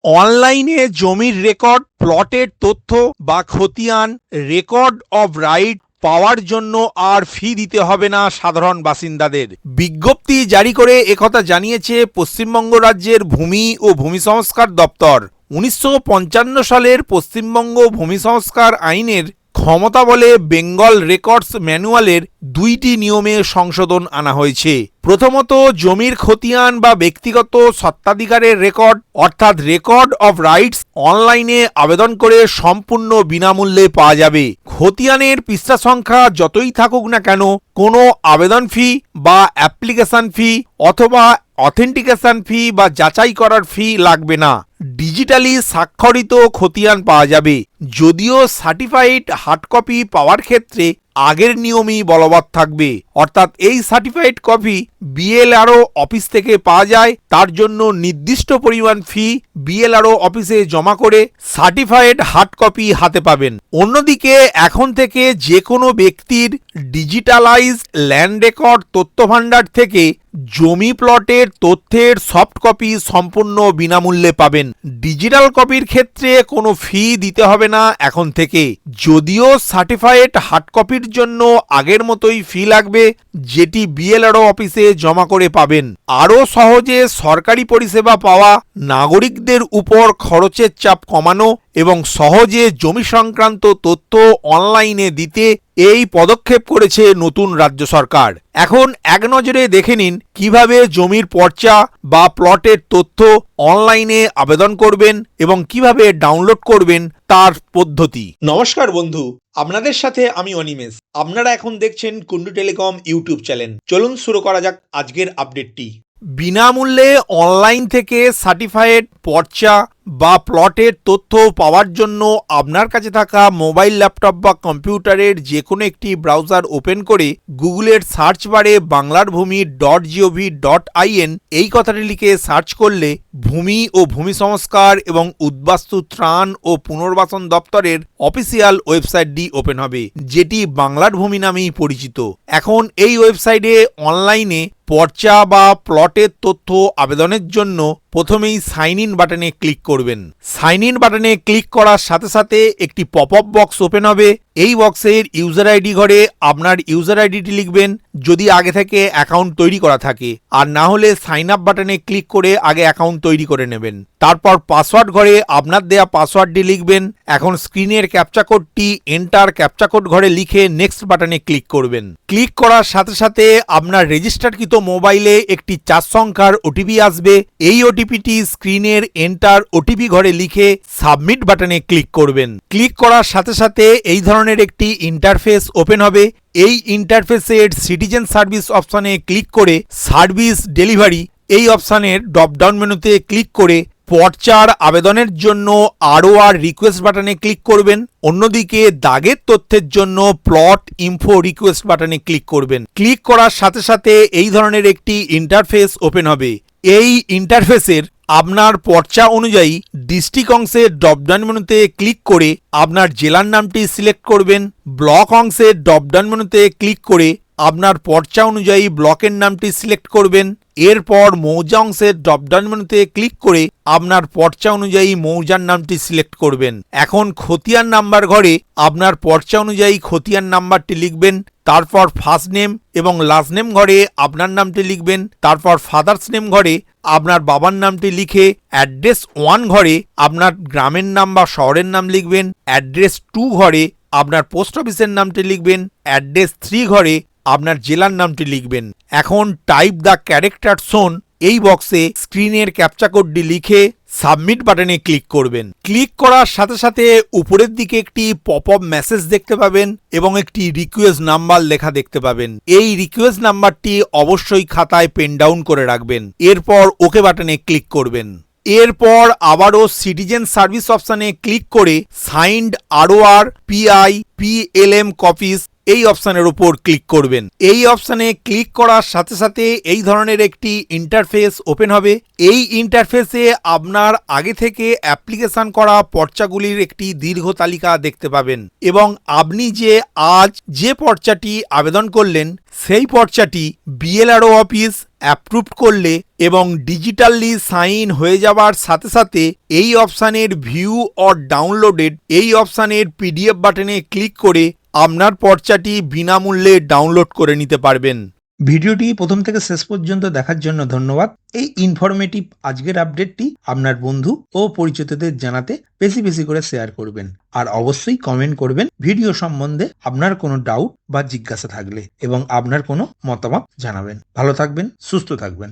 অনলাইনে জমির রেকর্ড, প্লটের তথ্য বা খতিয়ান, রেকর্ড অফ রাইট পাওয়ার জন্য আর ফি দিতে হবে না সাধারণ বাসিন্দাদের। বিজ্ঞপ্তি জারি করে একথা জানিয়েছে পশ্চিমবঙ্গ রাজ্যের ভূমি ও ভূমি সংস্কার দপ্তর। 1955 সালের পশ্চিমবঙ্গ ভূমি সংস্কার আইনের ক্ষমতা বলে বেঙ্গল রেকর্ডস ম্যানুয়ালের দুইটি নিয়মে সংশোধন আনা হয়েছে। প্রথমত, জমির খতিয়ান বা ব্যক্তিগত স্বত্বাধিকারের রেকর্ড অর্থাৎ রেকর্ড অফ রাইটস অনলাইনে আবেদন করে সম্পূর্ণ বিনামূল্যে পাওয়া যাবে। খতিয়ানের পৃষ্ঠা সংখ্যা যতই থাকুক না কেন, কোনো আবেদন ফি বা অ্যাপ্লিকেশন ফি অথবা অথেন্টিকেশন ফি বা যাচাই করার ফি লাগবে না। ডিজিটালি স্বাক্ষরিত খতিয়ান পাওয়া যাবে। যদিও সার্টিফাইড হার্ড কপি পাওয়ার ক্ষেত্রে আগের নিয়মই বলবৎ থাকবে, অর্থাৎ এই সার্টিফাইড কপি বিএলআরও অফিস থেকে পাওয়া যায়। তার জন্য নির্দিষ্ট পরিমাণ ফি বিএলআরও অফিসে জমা করে সার্টিফাইড হার্ড কপি হাতে পাবেন। অন্যদিকে এখন থেকে যে কোনো ব্যক্তির ডিজিটালাইজড ল্যান্ড রেকর্ড তথ্য ভাণ্ডার থেকে জমি প্লটের তথ্যের সফট কপি সম্পূর্ণ বিনামূল্যে পাবেন। ডিজিটাল কপির ক্ষেত্রে কোনো ফি দিতে হবে না এখন থেকে, যদিও সার্টিফাইড হার্ড কপির জন্য আগের মতোই ফি লাগবে, যেটি বিএলআরও অফিসে জমা করে পাবেন। আরও সহজে সরকারি পরিষেবা পাওয়া, নাগরিকদের উপর খরচের চাপ কমানো এবং সহজে জমি সংক্রান্ত তথ্য অনলাইনে দিতে এই পদক্ষেপ করেছে নতুন রাজ্য সরকার। এখন এক নজরে দেখে নিন কিভাবে জমির পর্চা বা প্লটের তথ্য অনলাইনে আবেদন করবেন এবং কিভাবে ডাউনলোড করবেন তার পদ্ধতি। নমস্কার বন্ধু, আপনাদের সাথে আমি অনিমেষ। আপনারা এখন দেখছেন কুন্ডু টেলিকম ইউটিউব চ্যানেল। চলুন শুরু করা যাক আজকের আপডেটটি। বিনামূল্যে অনলাইন থেকে সার্টিফাইড পর্চা বা প্লটের তথ্য পাওয়ার জন্য আপনার কাছে থাকা মোবাইল, ল্যাপটপ বা কম্পিউটারের যে কোনো একটি ব্রাউজার ওপেন করে গুগলের সার্চ বারে banglarbhumi.gov.in এই কথাটি লিখে সার্চ করলে ভূমি ও ভূমি সংস্কার এবং উদ্বাস্তু ত্রাণ ও পুনর্বাসন দপ্তরের অফিসিয়াল ওয়েবসাইটটি ওপেন হবে, যেটি বাংলার ভূমি নামেই পরিচিত। এখন এই ওয়েবসাইটে অনলাইনে পর্চা বা প্লটের তথ্য আবেদনের জন্য প্রথমেই সাইন ইন বাটনে ক্লিক করবেন। সাইন ইন বাটনে ক্লিক করার সাথে সাথে একটি পপ আপ বক্স ওপেন হবে। এই বক্সের ইউজার আইডি ঘরে আপনার ইউজার আইডিটি লিখবেন যদি আগে থেকে অ্যাকাউন্ট তৈরি করা থাকে, আর না হলে সাইন আপ বাটনে ক্লিক করে আগে অ্যাকাউন্ট তৈরি করে নেবেন। তারপর পাসওয়ার্ড ঘরে আপনার দেয়া পাসওয়ার্ডটি লিখবেন। এখন স্ক্রিনের ক্যাপচা কোডটি এন্টার ক্যাপচা কোড ঘরে লিখে নেক্সট বাটনে ক্লিক করবেন। ক্লিক করার সাথে সাথে আপনার রেজিস্টারকৃত মোবাইলে একটি 4 সংখ্যার ওটিপি আসবে। এই ওটিপিটি স্ক্রিনের এন্টার ওটিপি ঘরে লিখে সাবমিট বাটনে ক্লিক করবেন। ক্লিক করার সাথে সাথে এই ধরনের একটি ইন্টারফেস ওপেন হবে। এই ইন্টারফেসের সিটিজেন সার্ভিস অপশনে ক্লিক করে সার্ভিস ডেলিভারি এই অপশনের ড্রপডাউন মেনুতে ক্লিক করে পর্চার আবেদনের জন্য ROR রিকোয়েস্ট বাটনে ক্লিক করবেন। অন্যদিকে দাগের তথ্যের জন্য প্লট ইনফো রিকোয়েস্ট বাটনে ক্লিক করবেন। ক্লিক করার সাথে সাথে এই ধরনের একটি ইন্টারফেস ওপেন হবে। এই ইন্টারফেসের আপনার পর্চা অনুযায়ী ডিস্ট্রিক্ট অংশের ড্রপডাউন মেনুতে ক্লিক করে আপনার জেলার নামটি সিলেক্ট করবেন। ব্লক অংশের ড্রপডাউন মেনুতে ক্লিক করে আপনার পর্চা অনুযায়ী ব্লকের নামটি সিলেক্ট করবেন। এরপর মৌজা অংশের ড্রপডাউন মেনুতে ক্লিক করে আপনার পর্চা অনুযায়ী মৌজার নামটি সিলেক্ট করবেন। এখন খতিয়ান নাম্বার ঘরে আপনার পর্চা অনুযায়ী খতিয়ান নাম্বারটি লিখবেন। তারপর ফার্স্ট নেম এবং লাস্ট নেম ঘরে আপনার নামটি লিখবেন। তারপর ফাদার্স নেম ঘরে আপনার বাবার নামটি লিখে অ্যাড্রেস 1 ঘরে আপনার গ্রামের নাম বা শহরের নাম লিখবেন। অ্যাড্রেস 2 ঘরে আপনার পোস্ট অফিসের নামটি লিখবেন। অ্যাড্রেস 3 ঘরে আপনার জেলার নামটি লিখবেন। এখন টাইপ দ্য ক্যারেক্টার শোন এই বক্সে স্ক্রিনের ক্যাপচা কোডটি লিখে সাবমিট বাটনে ক্লিক করবেন। ক্লিক করার সাথে সাথে উপরের দিকে একটি পপ আপ মেসেজ দেখতে পাবেন এবং একটি রিকোয়েস্ট নাম্বার লেখা দেখতে পাবেন। এই রিকোয়েস্ট নাম্বারটি অবশ্যই খাতায় পেন ডাউন করে রাখবেন। এরপর ওকে বাটনে ক্লিক করবেন। এরপর আবারও সিটিজেন সার্ভিস অপশনে ক্লিক করে signed ROR PI PLM copies এই অপশানের উপর ক্লিক করবেন। এই অপশানে ক্লিক করার সাথে সাথে এই ধরনের একটি ইন্টারফেস ওপেন হবে। এই ইন্টারফেসে আপনার আগে থেকে অ্যাপ্লিকেশন করা পর্চাগুলির একটি দীর্ঘ তালিকা দেখতে পাবেন এবং আপনি যে আজ যে পর্চাটি আবেদন করলেন সেই পর্চাটি বিএলআরও অফিস অ্যাপ্রুভ করলে এবং ডিজিটালি সাইন হয়ে যাওয়ার সাথে সাথে এই অপশানের ভিউ অর ডাউনলোডেড এই অপশানের পিডিএফ বাটনে ক্লিক করে আপনার পর্চাটি বিনামূল্যে ডাউনলোড করে নিতে পারবেন। ভিডিওটি প্রথম থেকে শেষ পর্যন্ত দেখার জন্য ধন্যবাদ। এই ইনফরমেটিভ আজকের আপডেটটি আপনার বন্ধু ও পরিচিতদের জানাতে বেশি বেশি করে শেয়ার করবেন আর অবশ্যই কমেন্ট করবেন ভিডিও সম্বন্ধে আপনার কোনো ডাউট বা জিজ্ঞাসা থাকলে এবং আপনার কোনো মতামত জানাবেন। ভালো থাকবেন, সুস্থ থাকবেন।